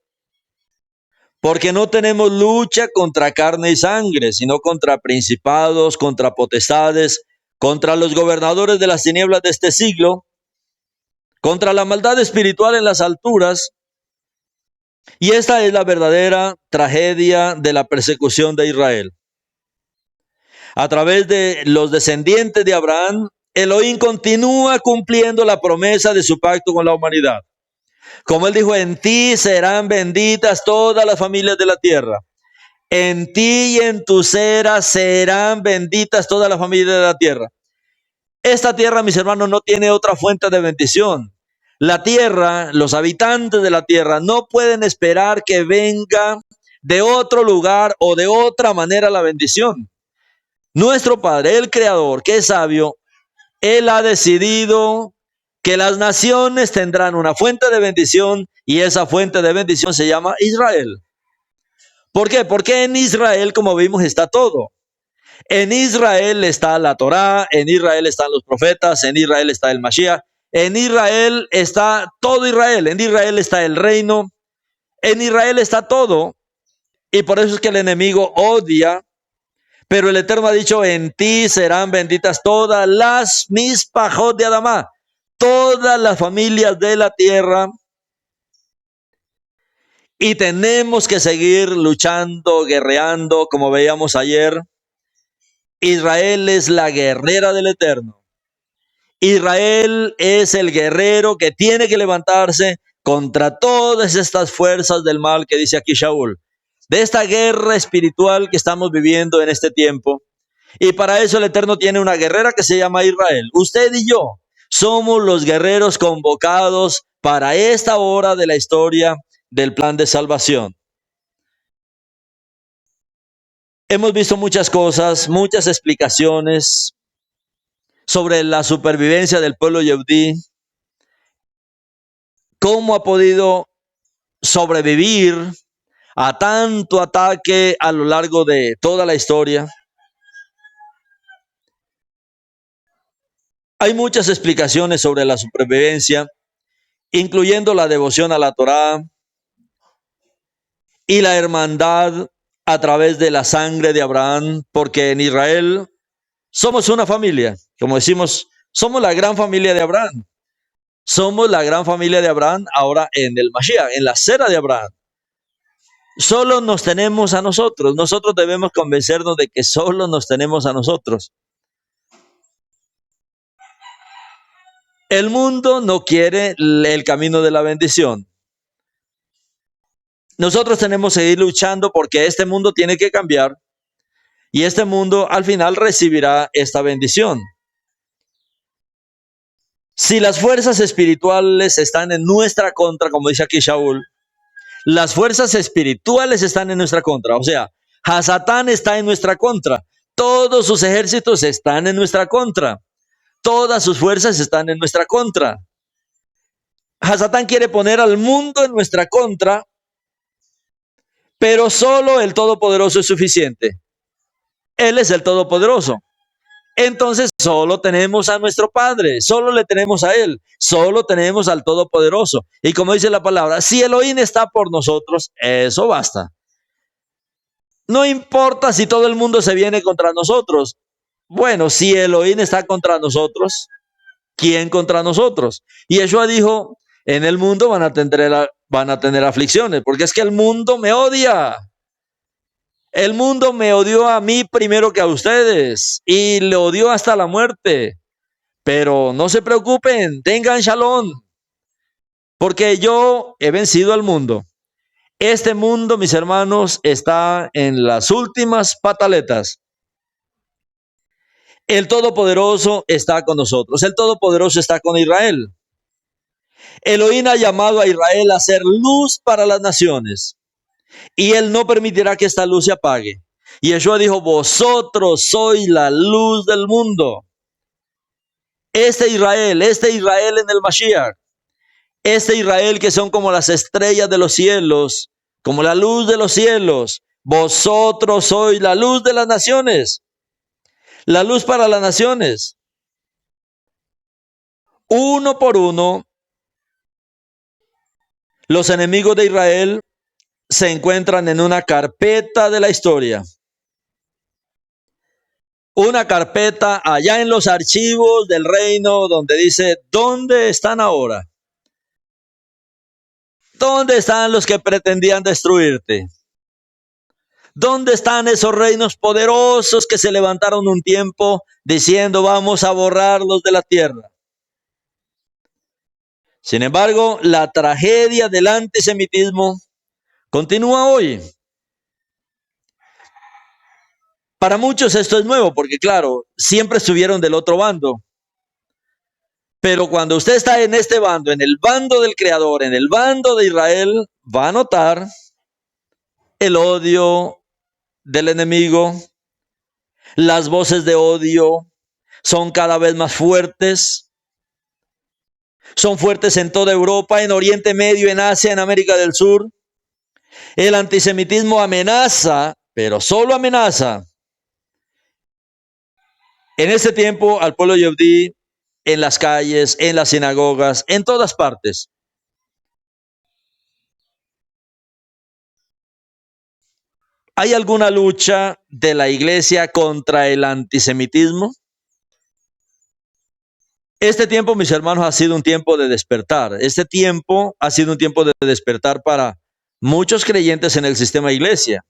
porque no tenemos lucha contra carne y sangre, sino contra principados, contra potestades, contra los gobernadores de las tinieblas de este siglo, contra la maldad espiritual en las alturas. Y esta es la verdadera tragedia de la persecución de Israel. A través de los descendientes de Abraham, Elohim continúa cumpliendo la promesa de su pacto con la humanidad. Como él dijo: en ti serán benditas todas las familias de la tierra. En ti y en tu cera serán benditas todas las familias de la tierra. Esta tierra, mis hermanos, no tiene otra fuente de bendición. La tierra, los habitantes de la tierra no pueden esperar que venga de otro lugar o de otra manera la bendición. Nuestro Padre, el Creador, que es sabio, Él ha decidido que las naciones tendrán una fuente de bendición, y esa fuente de bendición se llama Israel. ¿Por qué? Porque en Israel, como vimos, está todo. En Israel está la Torá, en Israel están los profetas, en Israel está el Mashiach, en Israel está todo Israel, en Israel está el reino, en Israel está todo. Y por eso es que el enemigo odia, pero el Eterno ha dicho: en ti serán benditas todas las mispajot de Adamá, todas las familias de la tierra. Y tenemos que seguir luchando, guerreando, como veíamos ayer. Israel es la guerrera del Eterno. Israel es el guerrero que tiene que levantarse contra todas estas fuerzas del mal que dice aquí Shaul, de esta guerra espiritual que estamos viviendo en este tiempo. Y para eso el Eterno tiene una guerrera que se llama Israel. Usted y yo somos los guerreros convocados para esta hora de la historia del plan de salvación. Hemos visto muchas cosas, muchas explicaciones sobre la supervivencia del pueblo yehudí, cómo ha podido sobrevivir a tanto ataque a lo largo de toda la historia. Hay muchas explicaciones sobre la supervivencia, incluyendo la devoción a la Torá y la hermandad a través de la sangre de Abraham, porque en Israel somos una familia. Como decimos, somos la gran familia de Abraham. Somos la gran familia de Abraham ahora en el Mashiach, en la cera de Abraham. Solo nos tenemos a nosotros. Nosotros debemos convencernos de que solo nos tenemos a nosotros. El mundo no quiere el camino de la bendición. Nosotros tenemos que seguir luchando porque este mundo tiene que cambiar y este mundo al final recibirá esta bendición. Si las fuerzas espirituales están en nuestra contra, como dice aquí Shaul, las fuerzas espirituales están en nuestra contra. O sea, Hasatán está en nuestra contra. Todos sus ejércitos están en nuestra contra. Todas sus fuerzas están en nuestra contra. Hasatán quiere poner al mundo en nuestra contra, pero solo el Todopoderoso es suficiente. Él es el Todopoderoso. Entonces solo tenemos a nuestro Padre, solo le tenemos a Él, solo tenemos al Todopoderoso. Y como dice la palabra, si Elohim está por nosotros, eso basta. No importa si todo el mundo se viene contra nosotros. Bueno, si Elohim está contra nosotros, ¿quién contra nosotros? Y Yeshua dijo, en el mundo van a tener aflicciones, porque es que el mundo me odia. El mundo me odió a mí primero que a ustedes y le odió hasta la muerte. Pero no se preocupen, tengan shalom, porque yo he vencido al mundo. Este mundo, mis hermanos, está en las últimas pataletas. El Todopoderoso está con nosotros. El Todopoderoso está con Israel. Elohim ha llamado a Israel a ser luz para las naciones. Y Él no permitirá que esta luz se apague. Y Yeshua dijo, vosotros sois la luz del mundo. Este Israel en el Mashiach, este Israel que son como las estrellas de los cielos, como la luz de los cielos, vosotros sois la luz de las naciones, la luz para las naciones. Uno por uno, los enemigos de Israel se encuentran en una carpeta de la historia. Una carpeta allá en los archivos del reino donde dice, ¿dónde están ahora? ¿Dónde están los que pretendían destruirte? ¿Dónde están esos reinos poderosos que se levantaron un tiempo diciendo vamos a borrarlos de la tierra? Sin embargo, la tragedia del antisemitismo continúa hoy. Para muchos esto es nuevo porque, claro, siempre estuvieron del otro bando. Pero cuando usted está en este bando, en el bando del Creador, en el bando de Israel, va a notar el odio del enemigo. Las voces de odio son cada vez más fuertes. Son fuertes en toda Europa, en Oriente Medio, en Asia, en América del Sur. El antisemitismo amenaza, pero solo amenaza. En este tiempo al pueblo yehudí, en las calles, en las sinagogas, en todas partes. ¿Hay alguna lucha de la iglesia contra el antisemitismo? Este tiempo, mis hermanos, ha sido un tiempo de despertar. Este tiempo ha sido un tiempo de despertar para muchos creyentes en el sistema iglesia.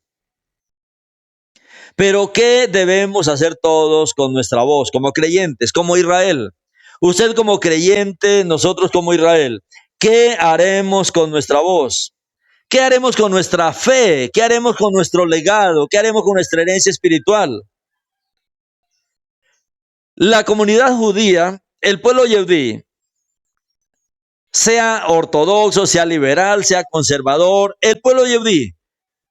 Pero ¿qué debemos hacer todos con nuestra voz, como creyentes, como Israel? Usted como creyente, nosotros como Israel. ¿Qué haremos con nuestra voz? ¿Qué haremos con nuestra fe? ¿Qué haremos con nuestro legado? ¿Qué haremos con nuestra herencia espiritual? La comunidad judía, el pueblo yehudí, sea ortodoxo, sea liberal, sea conservador, el pueblo yehudí,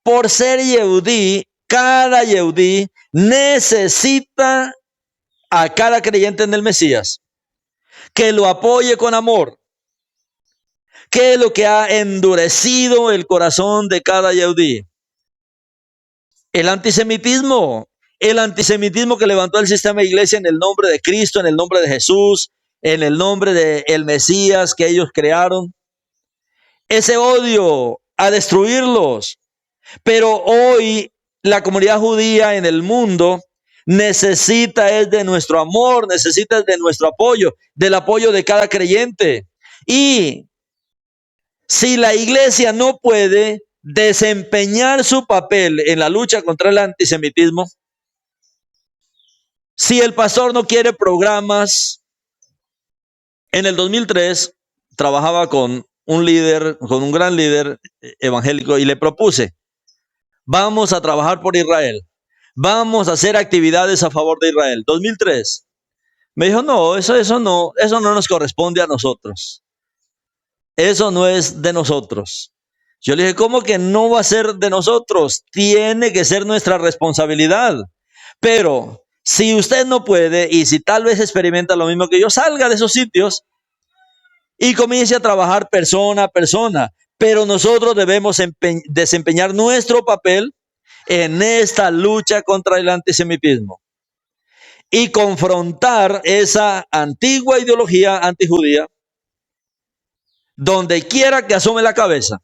por ser yehudí, cada yehudí necesita a cada creyente en el Mesías, que lo apoye con amor. ¿Qué es lo que ha endurecido el corazón de cada yehudí? El antisemitismo que levantó el sistema de iglesia en el nombre de Cristo, en el nombre de Jesús, en el nombre del Mesías que ellos crearon. Ese odio a destruirlos. Pero hoy la comunidad judía en el mundo necesita es de nuestro amor, necesita es de nuestro apoyo, del apoyo de cada creyente. Y si la iglesia no puede desempeñar su papel en la lucha contra el antisemitismo, si el pastor no quiere programas, en el 2003 trabajaba con un líder, con un gran líder evangélico y le propuse, vamos a trabajar por Israel, vamos a hacer actividades a favor de Israel. 2003. Me dijo, no, eso no nos corresponde a nosotros. Eso no es de nosotros. Yo le dije, ¿cómo que no va a ser de nosotros? Tiene que ser nuestra responsabilidad. Pero si usted no puede y si tal vez experimenta lo mismo que yo, salga de esos sitios y comience a trabajar persona a persona. Pero nosotros debemos desempeñar nuestro papel en esta lucha contra el antisemitismo y confrontar esa antigua ideología antijudía donde quiera que asome la cabeza.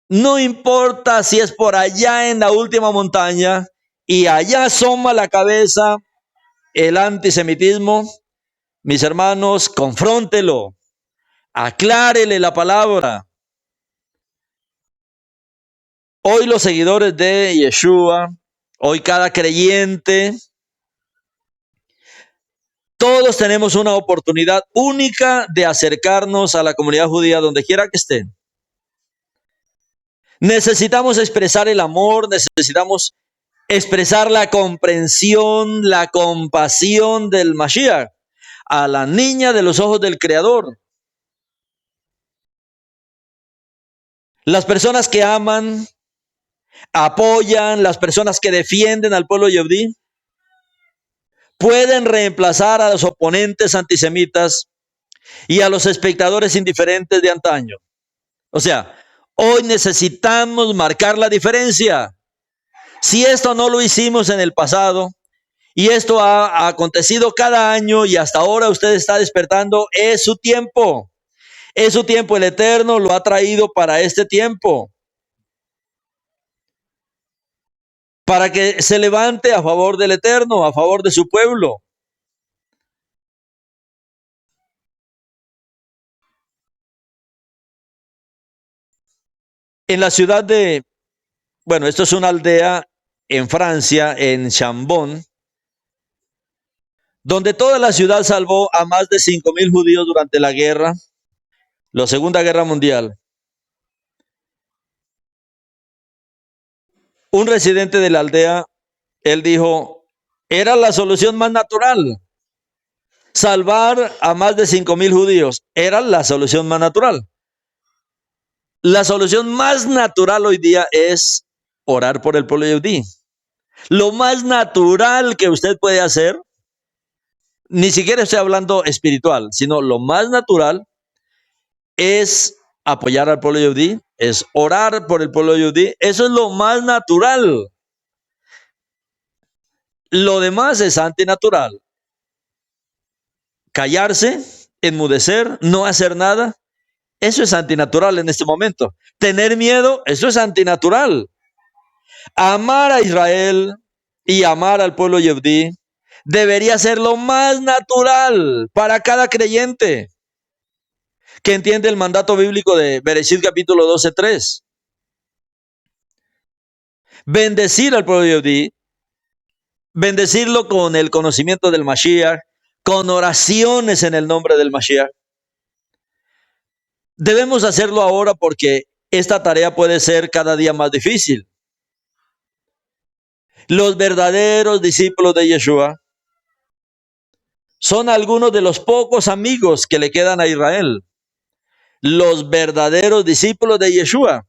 No importa si es por allá en la última montaña y allá asoma la cabeza el antisemitismo, mis hermanos, confróntelo, aclárele la palabra. Hoy los seguidores de Yeshua, hoy cada creyente, todos tenemos una oportunidad única de acercarnos a la comunidad judía donde quiera que estén. Necesitamos expresar el amor, necesitamos expresar la comprensión, la compasión del Mashiach a la niña de los ojos del Creador. Las personas que aman, apoyan, las personas que defienden al pueblo yehudí, pueden reemplazar a los oponentes antisemitas y a los espectadores indiferentes de antaño. O sea, hoy necesitamos marcar la diferencia. Si esto no lo hicimos en el pasado, y esto ha acontecido cada año y hasta ahora usted está despertando, es su tiempo. Es su tiempo, el Eterno lo ha traído para este tiempo. Para que se levante a favor del Eterno, a favor de su pueblo. En la ciudad de, bueno, esto es una aldea en Francia, en Chambon, donde toda la ciudad salvó a más de 5,000 judíos durante la guerra, la Segunda Guerra Mundial. Un residente de la aldea, él dijo, era la solución más natural. Salvar a más de 5,000 judíos era la solución más natural. La solución más natural hoy día es orar por el pueblo yehudí. Lo más natural que usted puede hacer, ni siquiera estoy hablando espiritual, sino lo más natural es apoyar al pueblo yehudí, es orar por el pueblo yehudí. Eso es lo más natural. Lo demás es antinatural. Callarse, enmudecer, no hacer nada, eso es antinatural en este momento. Tener miedo, eso es antinatural. Amar a Israel y amar al pueblo yehudí debería ser lo más natural para cada creyente que entiende el mandato bíblico de Bereshit capítulo 12:3. Bendecir al pueblo yehudí, bendecirlo con el conocimiento del Mashiach, con oraciones en el nombre del Mashiach. Debemos hacerlo ahora porque esta tarea puede ser cada día más difícil. Los verdaderos discípulos de Yeshua son algunos de los pocos amigos que le quedan a Israel. Los verdaderos discípulos de Yeshua.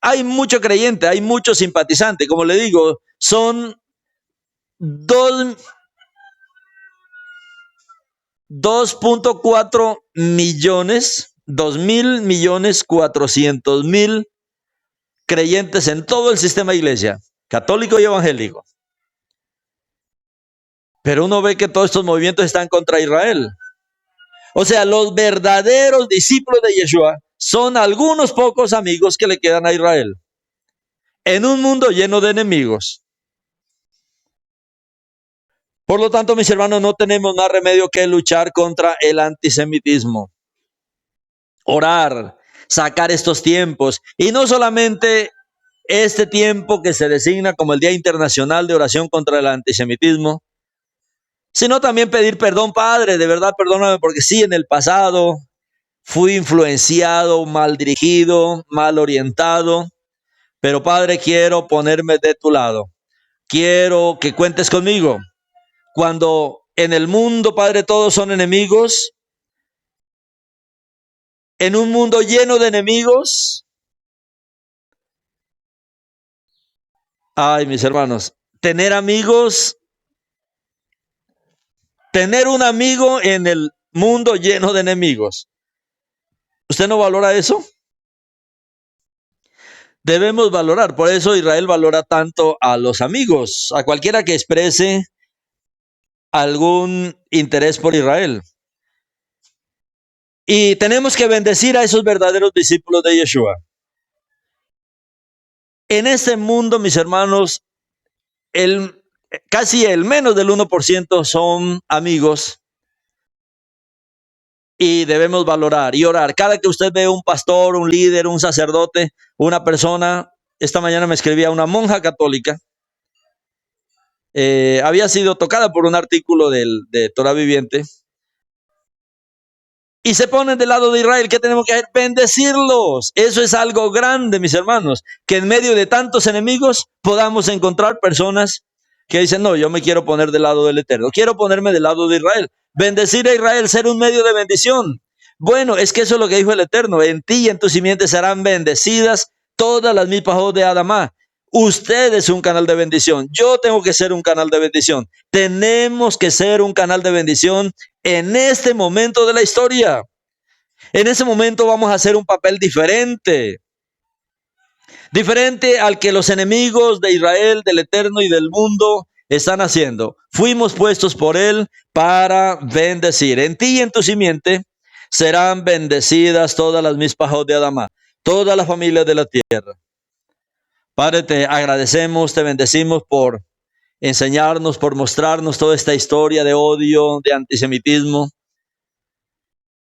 Hay mucho creyente, hay mucho simpatizante. Como le digo, son 2.4 millones, 2.400.000 creyentes en todo el sistema de iglesia, católico y evangélico. Pero uno ve que todos estos movimientos están contra Israel. O sea, los verdaderos discípulos de Yeshua son algunos pocos amigos que le quedan a Israel. en un mundo lleno de enemigos. Por lo tanto, mis hermanos, no tenemos más remedio que luchar contra el antisemitismo. Orar, sacar estos tiempos, y no solamente este tiempo que se designa como el Día Internacional de Oración contra el Antisemitismo, sino también pedir perdón, Padre, de verdad perdóname, porque sí, en el pasado fui influenciado, mal dirigido, mal orientado, pero Padre, quiero ponerme de tu lado. Quiero que cuentes conmigo. Cuando en el mundo, Padre, todos son enemigos, en un mundo lleno de enemigos, ay, mis hermanos, tener amigos, tener un amigo en el mundo lleno de enemigos. ¿Usted no valora eso? Debemos valorar, por eso Israel valora tanto a los amigos, a cualquiera que exprese algún interés por Israel. Y tenemos que bendecir a esos verdaderos discípulos de Yeshua. En este mundo, mis hermanos, casi el menos del 1% son amigos, y debemos valorar y orar. Cada que usted ve un pastor, un líder, un sacerdote, una persona, esta mañana me escribía una monja católica, había sido tocada por un artículo de Torah Viviente, y se ponen del lado de Israel. ¿Qué tenemos que hacer? Bendecirlos. Eso es algo grande, mis hermanos, que en medio de tantos enemigos podamos encontrar personas que dicen, no, yo me quiero poner del lado del Eterno, quiero ponerme del lado de Israel. Bendecir a Israel, ser un medio de bendición. Bueno, es que eso es lo que dijo el Eterno: en ti y en tu simiente serán bendecidas todas las mipajot de Adamá. Usted es un canal de bendición. Yo tengo que ser un canal de bendición. Tenemos que ser un canal de bendición en este momento de la historia. En ese momento vamos a hacer un papel diferente. Diferente al que los enemigos de Israel, del Eterno y del mundo están haciendo. Fuimos puestos por Él para bendecir. En ti y en tu simiente serán bendecidas todas las mipajot de Adamá, todas las familias de la tierra. Padre, te agradecemos, te bendecimos por enseñarnos, por mostrarnos toda esta historia de odio, de antisemitismo.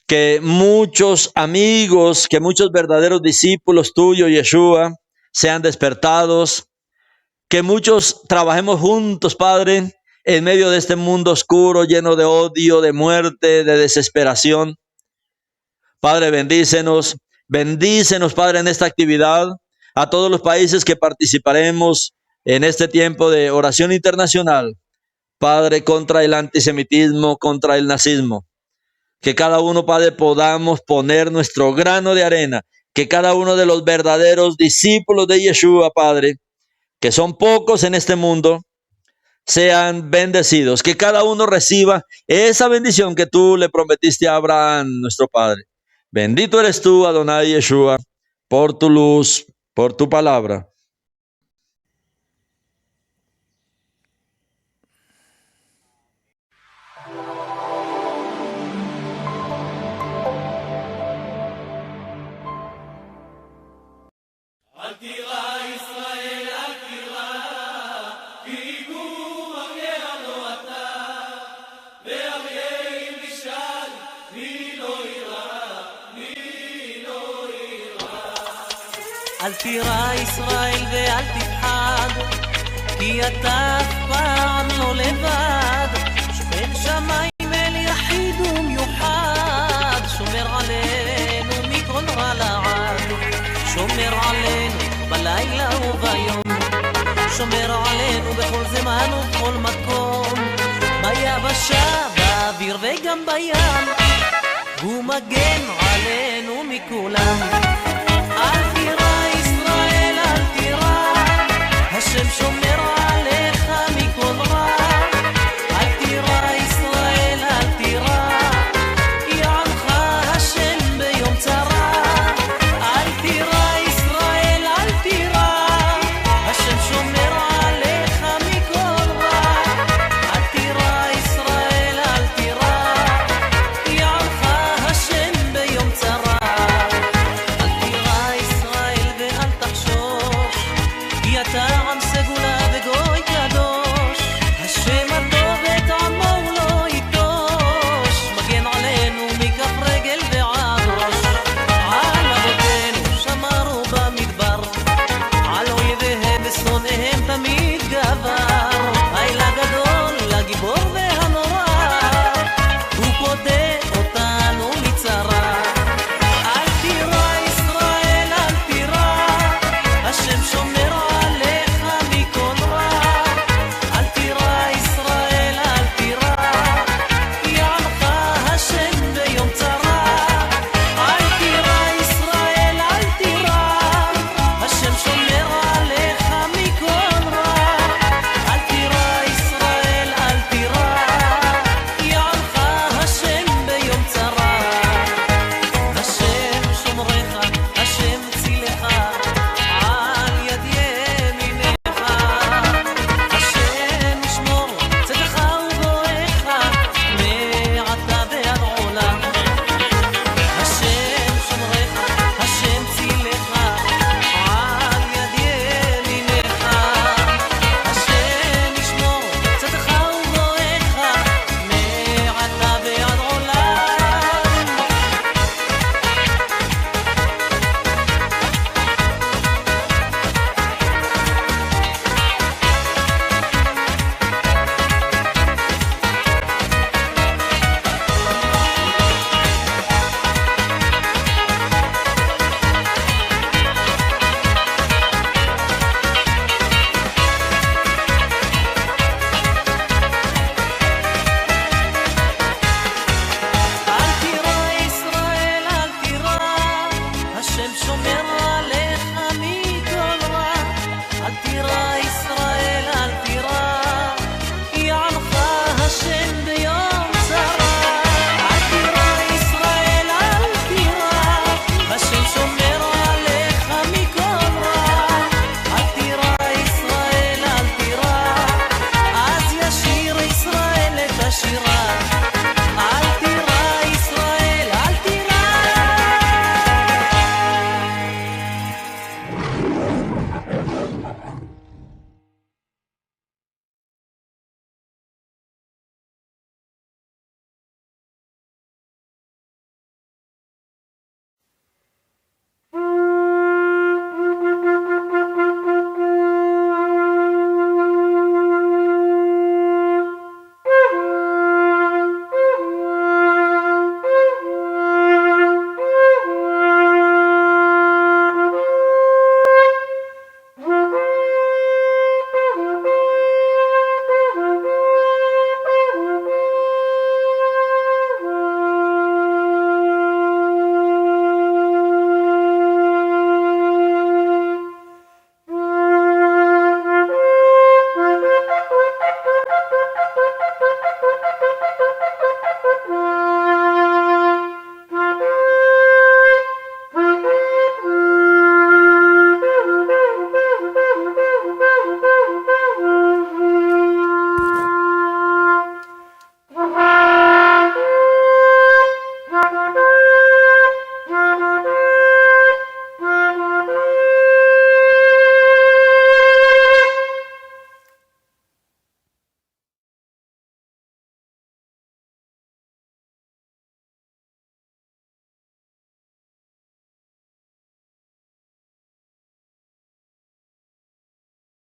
Que muchos amigos, que muchos verdaderos discípulos tuyos, Yeshua, sean despertados. Que muchos trabajemos juntos, Padre, en medio de este mundo oscuro, lleno de odio, de muerte, de desesperación. Padre, bendícenos, Padre, en esta actividad. A todos los países que participaremos en este tiempo de oración internacional, Padre, contra el antisemitismo, contra el nazismo. Que cada uno, Padre, podamos poner nuestro grano de arena. Que cada uno de los verdaderos discípulos de Yeshua, Padre, que son pocos en este mundo, sean bendecidos. Que cada uno reciba esa bendición que tú le prometiste a Abraham, nuestro Padre. Bendito eres tú, Adonai Yeshua, por tu luz, por tu palabra. אל תירא ישראל ואל תפחד, כי אתה אף פעם לא לבד. שוכן שמיים אל יחיד ומיוחד, שומר עלינו מכל רע לעד. שומר עלינו בלילה וביום, שומר עלינו בכל זמן ובכל מקום, ביבשה, באוויר וגם בים. הוא מגן עלינו מכולם.